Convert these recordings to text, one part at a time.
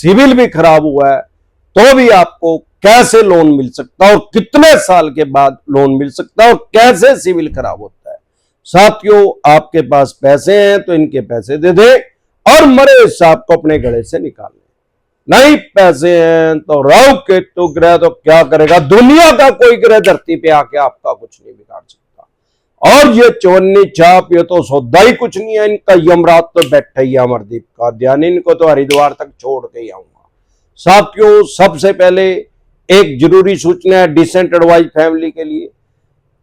Civil भी खराब हुआ है तो भी आपको कैसे लोन मिल सकता है और कितने साल के बाद लोन मिल सकता है और कैसे सिविल खराब होता है। साथियों, आपके पास पैसे हैं तो इनके पैसे दे दे और मरे साहब को अपने गले से निकाल ले। नहीं पैसे हैं तो राहु केतु ग्रह तो क्या करेगा, दुनिया का कोई ग्रह धरती पे आके आपका कुछ नहीं बिगाड़ सकता। और ये चवन्नी चाप ये तो सौदा ही कुछ नहीं है इनका। यमराज तो बैठा ही अमरदीप का ध्यान, इनको तो हरिद्वार तक छोड़ के ही आऊंगा। साथियों, सबसे पहले एक जरूरी सूचना है डिसेंट एडवाइस फैमिली के लिए।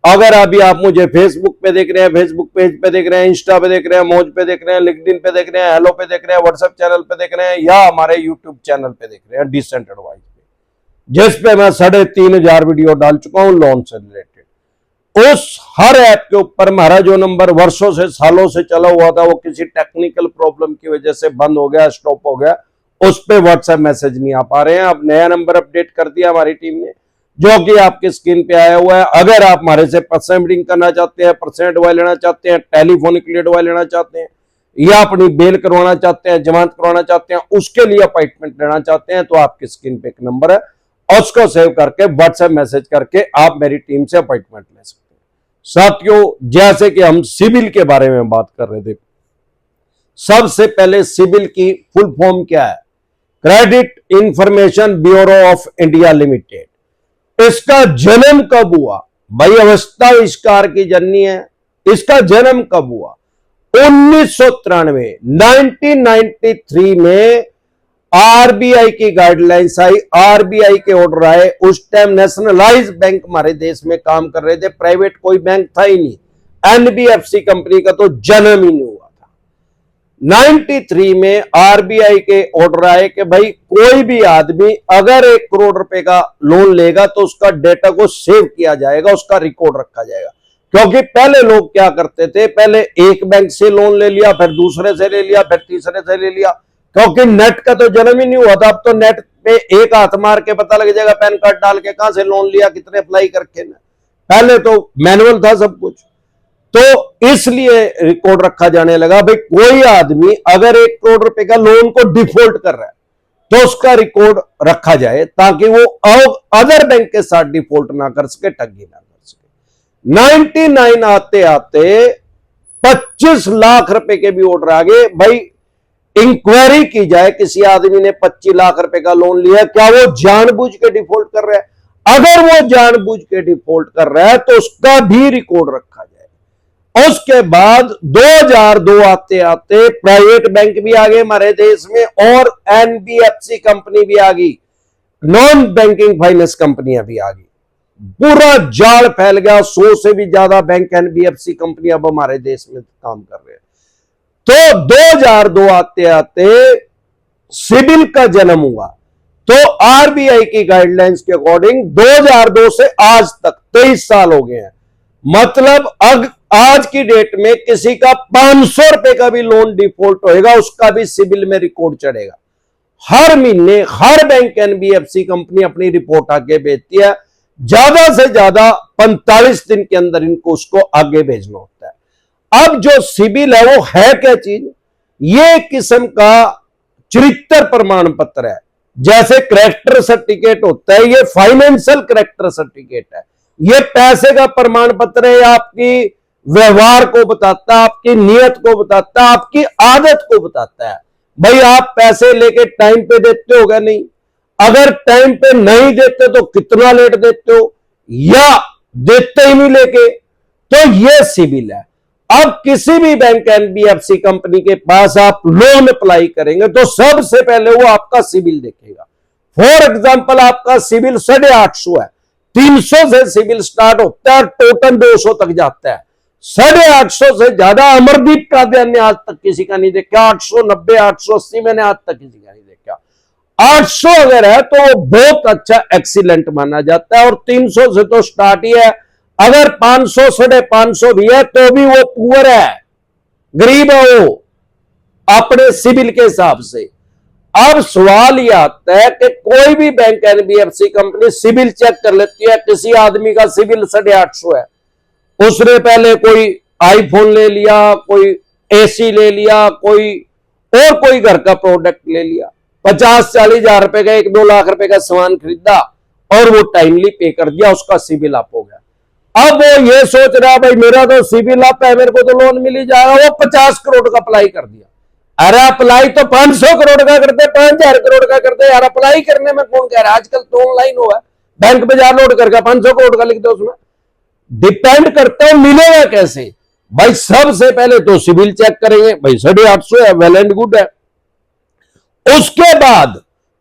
अगर अभी आप मुझे फेसबुक पे देख रहे हैं, फेसबुक पेज पे देख रहे हैं, इंस्टा पे देख रहे हैं, मौज पे देख रहे हैं, लिंक्डइन पे देख रहे हैं, हेलो पे देख रहे हैं, व्हाट्सएप चैनल पे देख रहे हैं या हमारे यूट्यूब चैनल पे देख रहे हैं डिसेंट एडवाइस पे, जिस पे मैं 3500 वीडियो डाल चुका हूं लोन से रिलेटेड। उस हर ऐप के ऊपर हमारा जो नंबर वर्षों से सालों से चला हुआ था वो किसी टेक्निकल प्रॉब्लम की वजह से बंद हो गया, स्टॉप हो गया, उस पे व्हाट्सएप मैसेज नहीं आ पा रहे हैं। अब नया नंबर अपडेट कर दिया हमारी टीम ने जो कि आपकी स्क्रीन पे आया हुआ है। अगर आप हमारे से पर्सनल मीटिंग करना चाहते हैं, पर्सनल एडवाइस लेना चाहते हैं, टेलीफोनिक एडवाइस लेना चाहते हैं या अपनी बेल करवाना चाहते हैं, जमानत करवाना चाहते हैं, उसके लिए अपॉइंटमेंट लेना चाहते हैं तो आपकी स्क्रीन पे एक नंबर है, उसको सेव करके व्हाट्सएप मैसेज करके आप मेरी टीम से अपॉइंटमेंट ले सकते हैं। साथियों, जैसे कि हम सिविल के बारे में बात कर रहे थे, सबसे पहले सिविल की फुल फॉर्म क्या है? Credit information bureau of India limited. इसका जन्म कब हुआ भाई? अवस्था आविष्कार की जननी है। इसका जन्म कब हुआ? 1993 1993 में आरबीआई की गाइडलाइंस आई, आरबीआई के ऑर्डर आए। उस टाइम नेशनलाइज बैंक हमारे देश में काम कर रहे थे, प्राइवेट कोई बैंक था ही नहीं। एनबीएफसी कंपनी का तो जन्म ही नहीं हुआ था। 93 में आरबीआई के ऑर्डर आए कि भाई कोई भी आदमी अगर 1 करोड़ रुपए का लोन लेगा तो उसका डेटा को सेव किया जाएगा, उसका रिकॉर्ड रखा जाएगा। क्योंकि पहले लोग क्या करते थे, पहले एक बैंक से लोन ले लिया, फिर दूसरे से ले लिया, फिर तीसरे से ले लिया, क्योंकि नेट का तो जन्म ही नहीं हुआ था। अब तो नेट पे एक हाथ मार के पता लग जाएगा, पैन कार्ड डाल के कहां से लोन लिया, कितने अप्लाई करके। पहले तो मैनुअल था सब कुछ, तो इसलिए रिकॉर्ड रखा जाने लगा। भाई कोई आदमी अगर 1 करोड़ रुपए का लोन को डिफॉल्ट कर रहा है तो उसका रिकॉर्ड रखा जाए ताकि वो अदर बैंक के साथ डिफॉल्ट ना कर सके, ठगी ना कर सके। 99 आते आते 25 लाख रुपए के भी ऑर्डर आ गए। भाई इंक्वायरी की जाए, किसी आदमी ने 25 लाख रुपए का लोन लिया, क्या वो जानबूझ के डिफॉल्ट कर रहा है? अगर वो जानबूझ के डिफॉल्ट कर रहा है तो उसका भी रिकॉर्ड रखा जाए। उसके बाद 2002 आते आते प्राइवेट बैंक भी आ गए हमारे देश में और एनबीएफसी कंपनी भी आ गई, नॉन बैंकिंग फाइनेंस कंपनियां भी आ गई। पूरा जाल फैल गया। 100 से भी ज्यादा बैंक एनबीएफसी कंपनी अब हमारे देश में काम कर रहे हैं। तो 2002 आते आते सिबिल का जन्म हुआ। तो आरबीआई की गाइडलाइंस के अकॉर्डिंग 2002 से आज तक 23 साल हो गए हैं। मतलब आज की डेट में किसी का 500 रुपए का भी लोन डिफॉल्ट होएगा, उसका भी सिबिल में रिकॉर्ड चढ़ेगा। हर महीने हर बैंक एनबीएफसी कंपनी अपनी रिपोर्ट आगे भेजती है। ज्यादा से ज्यादा 45 दिन के अंदर इनको उसको आगे भेजना होता है। अब जो सिबिल है वो है क्या चीज? ये किस्म का चरित्र प्रमाण पत्र है। जैसे कैरेक्टर सर्टिफिकेट होता है, ये फाइनेंशियल कैरेक्टर सर्टिफिकेट है। ये पैसे का प्रमाण पत्र है, आपकी व्यवहार को बताता है, आपकी नियत को बताता है, आपकी आदत को बताता है। भाई आप पैसे लेके टाइम पे देते हो क्या? नहीं। अगर टाइम पे नहीं देते तो कितना लेट देते हो या देते ही नहीं लेके, तो ये सिबिल है। अब किसी भी बैंक एनबीएफसी कंपनी के पास आप लोन अप्लाई करेंगे तो सबसे पहले वो आपका सिबिल देखेगा। फॉर एग्जांपल आपका सिबिल 850 है, 300 से सिबिल स्टार्ट होता है, टोटल 200 तक जाता है। 850 से ज्यादा अमरदीप का ध्यान आज तक किसी का नहीं देखा। 890 880 मैंने आज तक किसी का नहीं देखा। 800 अगर है तो बहुत अच्छा एक्सीलेंट माना जाता है और 300 से तो स्टार्ट ही है। अगर 500 550 भी है तो भी वो पुअर है, गरीब है वो अपने सिबिल के हिसाब से। अब सवाल यह आता है कि कोई भी bank NBFC company CIBIL check कर लेती है। किसी आदमी का सिबिल 850 है, उसने पहले कोई आईफोन ले लिया, कोई एसी ले लिया, कोई घर का प्रोडक्ट ले लिया। 50-40 हजार रुपए का 1-2 लाख रुपए का सामान खरीदा और वो टाइमली पे कर दिया, उसका सिबिल अप हो गया। अब वो ये सोच रहा भाई मेरा तो सिबिल अप है, मेरे को तो लोन मिल ही जाएगा, वो 50 करोड़ का अप्लाई कर दिया। अरे अप्लाई तो 500 करोड़ का करते, 5000 करोड़ का करते यार, अप्लाई करने में कौन कह रहा है, आजकल तो ऑनलाइन हुआ है, बैंक में जा लोड करके 500 करोड़ का लिख दो, उसमें डिपेंड करता है मिलेगा कैसे। भाई सबसे पहले तो सिविल चेक करेंगे, भाई 850 है, वेल एंड गुड है। उसके बाद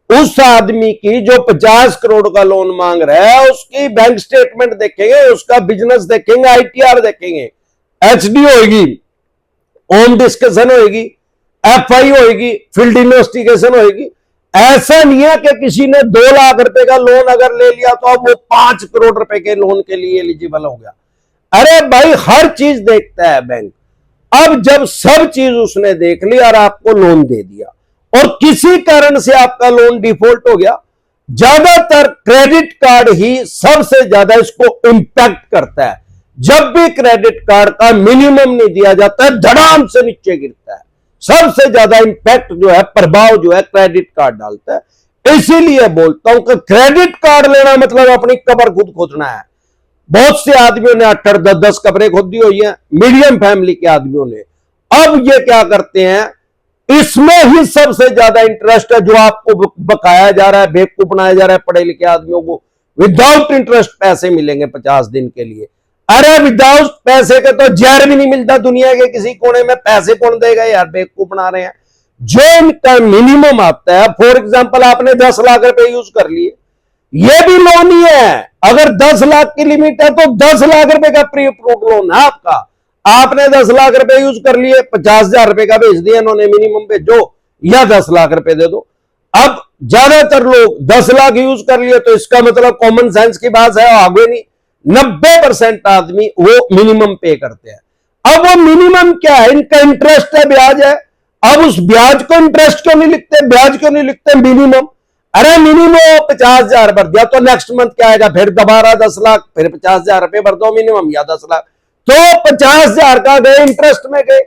उस आदमी की जो 50 करोड़ का लोन मांग रहा है उसकी बैंक स्टेटमेंट देखेंगे, उसका बिजनेस देखेंगे, आईटीआर देखेंगे, एचडी होगी, होम डिस्कशन होगी, एफआई होगी, फील्ड इन्वेस्टिगेशन होगी। ऐसा नहीं है कि किसी ने 2 लाख रुपए का लोन अगर ले लिया तो अब वो 5 करोड़ रुपए के लोन के लिए एलिजिबल हो गया। अरे भाई हर चीज देखता है बैंक। अब जब सब चीज उसने देख ली और आपको लोन दे दिया और किसी कारण से आपका लोन डिफॉल्ट हो गया, ज्यादातर क्रेडिट कार्ड ही सबसे ज्यादा इसको इंपैक्ट करता है। जब भी क्रेडिट कार्ड का मिनिमम नहीं दिया जाता है धड़ाम से नीचे गिरता है। सबसे ज्यादा इंपैक्ट जो है, प्रभाव जो है क्रेडिट कार्ड डालता है। इसीलिए बोलता हूं कि क्रेडिट कार्ड लेना मतलब अपनी कब्र खुद खोदना है। बहुत से आदमियों ने 8-8, 10-10 कब्रें खोदी हुई हैं, मीडियम फैमिली के आदमियों ने। अब ये क्या करते हैं, इसमें ही सबसे ज्यादा इंटरेस्ट है जो आपको बकाया जा रहा है, बेवकूफ बनाया जा रहा है पढ़े लिखे आदमियों को। विदाउट इंटरेस्ट पैसे मिलेंगे 50 दिन के लिए। अरे विदाउट पैसे के तो जहर भी नहीं मिलता दुनिया के किसी कोने में, पैसे कौन देगा यार, बेवकूफ बना रहे हैं। जो इनका मिनिमम आता है, फॉर एग्जांपल आपने 10 लाख रुपए यूज कर लिए, ये भी लोन ही है। अगर 10 लाख की लिमिट है तो 10 लाख रुपए का प्री अप्रूव्ड लोन है आपका। आपने 10 लाख रुपए यूज कर लिए, 50,000 रुपए का भेज दिया इन्होंने, मिनिमम भेजो या 10 लाख रुपए दे दो। अब ज्यादातर लोग 10 लाख यूज कर लिए तो इसका मतलब कॉमन सेंस की बात है, आगे नहीं। 90% आदमी वो मिनिमम पे करते हैं। अब वो मिनिमम क्या है, इनका इंटरेस्ट है, ब्याज है। अब उस ब्याज को इंटरेस्ट क्यों नहीं लिखते, ब्याज क्यों नहीं लिखते, मिनिमम। अरे मिनिमम 50,000 भर दिया तो नेक्स्ट मंथ क्या आएगा, फिर दोबारा 10 लाख, फिर 50,000 रुपए भर दो मिनिमम या 10 लाख, तो 50,000 का गए इंटरेस्ट में गए।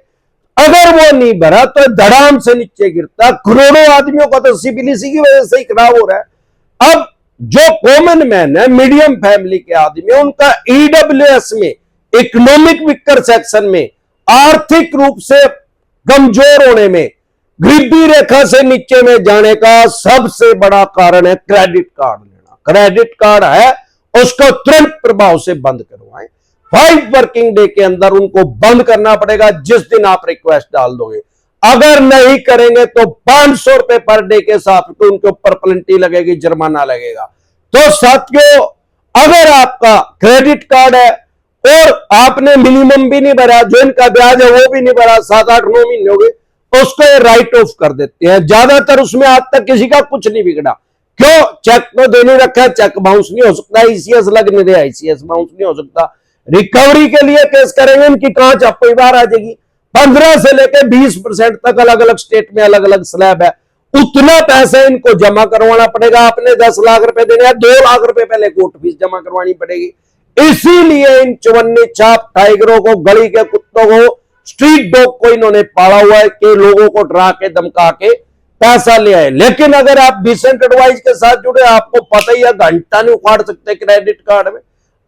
अगर वो नहीं भरा तो धड़ाम से नीचे गिरता। करोड़ों आदमियों का तो सिबिल इसी की वजह से ही खराब हो रहा है। अब जो कॉमन मैन है, मीडियम फैमिली के आदमी, उनका ईडब्ल्यूएस में, इकोनॉमिक वीकर सेक्शन में, आर्थिक रूप से कमजोर होने में, गरीबी रेखा से नीचे में जाने का सबसे बड़ा कारण है क्रेडिट कार्ड लेना। क्रेडिट कार्ड है उसको तुरंत प्रभाव से बंद करवाएं। 5 वर्किंग डे के अंदर उनको बंद करना पड़ेगा जिस दिन आप रिक्वेस्ट डाल दोगे। अगर नहीं करेंगे तो 500 रुपए पर डे के साथ तो उनके ऊपर पेनल्टी लगेगी, जुर्माना लगेगा। तो साथियों, अगर आपका क्रेडिट कार्ड है और आपने मिनिमम भी नहीं भरा, जो इनका ब्याज है वो भी नहीं भरा, 7-8-9 महीने हो गए, उसको राइट ऑफ कर देते हैं। ज्यादातर उसमें आज तक किसी का कुछ नहीं बिगड़ा। क्यों, चेक तो देने रखा है, चेक बाउंस नहीं हो सकता, ईसीएस लग नहीं रहा, ईसीएस बाउंस नहीं हो सकता। रिकवरी के लिए केस करेंगे, इनकी कांच आपको बाहर आ जाएगी। 15 से लेकर 20% तक अलग अलग स्टेट में अलग अलग स्लैब है, उतना पैसा इनको जमा करवाना पड़ेगा। आपने 10 लाख रुपए देने हैं, 2 लाख रुपए पहले कोर्ट फीस जमा करवानी पड़ेगी। इसीलिए इन चवन्नी छाप टाइगरों को, गली के कुत्तों को, स्ट्रीट डॉग को इन्होंने पाला हुआ है कि लोगों को डरा के धमका के पैसा ले आए। लेकिन अगर आप डिसेंट एडवाइस के साथ जुड़े, आपको पता ही है घंटा नहीं उखाड़ सकते क्रेडिट कार्ड में,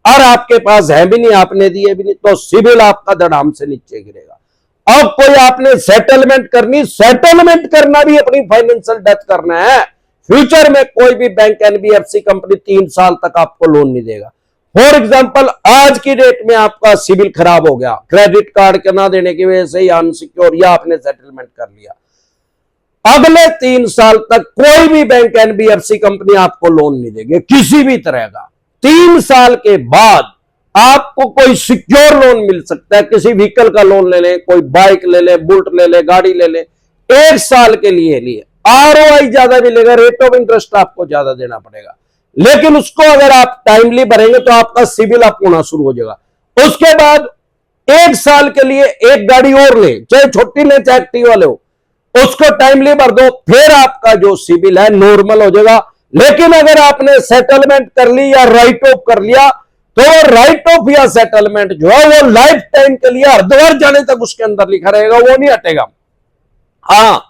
और आपके पास है भी नहीं, आपने दिए भी नहीं, तो सिबिल आपका धड़ाम से नीचे गिरेगा। अब कोई आपने सेटलमेंट करनी, सेटलमेंट करना भी अपनी फाइनेंशियल डेथ करना है। फ्यूचर में कोई भी बैंक, एनबीएफसी कंपनी 3 साल तक आपको लोन नहीं देगा। फॉर एग्जाम्पल, आज की डेट में आपका सिबिल खराब हो गया क्रेडिट कार्ड के ना देने की वजह से, या अनसिक्योर, या आपने सेटलमेंट कर लिया, अगले 3 साल तक कोई भी बैंक, एनबीएफसी कंपनी आपको लोन नहीं देगी किसी भी तरह का। 3 साल के बाद आपको कोई सिक्योर लोन मिल सकता है, किसी व्हीकल का लोन ले लें, कोई बाइक ले लें, बुलेट ले लें, गाड़ी ले लें, 1 साल के लिए आरओआई ज्यादा मिलेगा, रेट ऑफ इंटरेस्ट आपको ज्यादा देना पड़ेगा, लेकिन उसको अगर आप टाइमली भरेंगे तो आपका सिबिल अप होना शुरू हो जाएगा। उसके बाद 1 साल के लिए एक गाड़ी और ले, चाहे छोटी ले चाहे एक्टिवा ले, उसको टाइमली भर दो, फिर आपका जो सिबिल है नॉर्मल हो जाएगा। लेकिन अगर आपने सेटलमेंट कर ली या राइट ऑफ कर लिया, तो राइट ऑफ या सेटलमेंट जो है वो लाइफ टाइम के लिए हरिद्वार जाने तक उसके अंदर लिखा रहेगा, वो नहीं हटेगा। हाँ,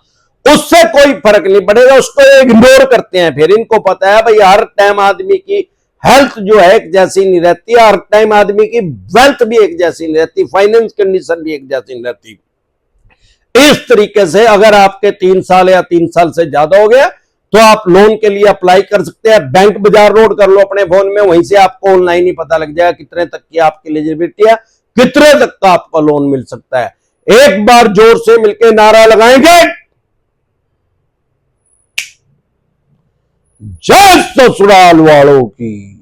उससे कोई फर्क नहीं पड़ेगा, उसको इग्नोर करते हैं। फिर इनको पता है भाई हर टाइम आदमी की हेल्थ जो है एक जैसी नहीं रहती, हर टाइम आदमी की वेल्थ भी एक जैसी नहीं रहती, फाइनेंस कंडीशन भी एक जैसी नहीं रहती। इस तरीके से अगर आपके 3 साल या 3 साल से ज्यादा हो गया तो आप लोन के लिए अप्लाई कर सकते हैं। बैंक बाजार लोड कर लो अपने फोन में, वहीं से आपको ऑनलाइन ही पता लग जाएगा कितने तक की आपकी एलिजिबिलिटी है, कितने तक का आपका लोन मिल सकता है। एक बार जोर से मिलकर नारा लगाएंगे, जय ससुराल वालों की।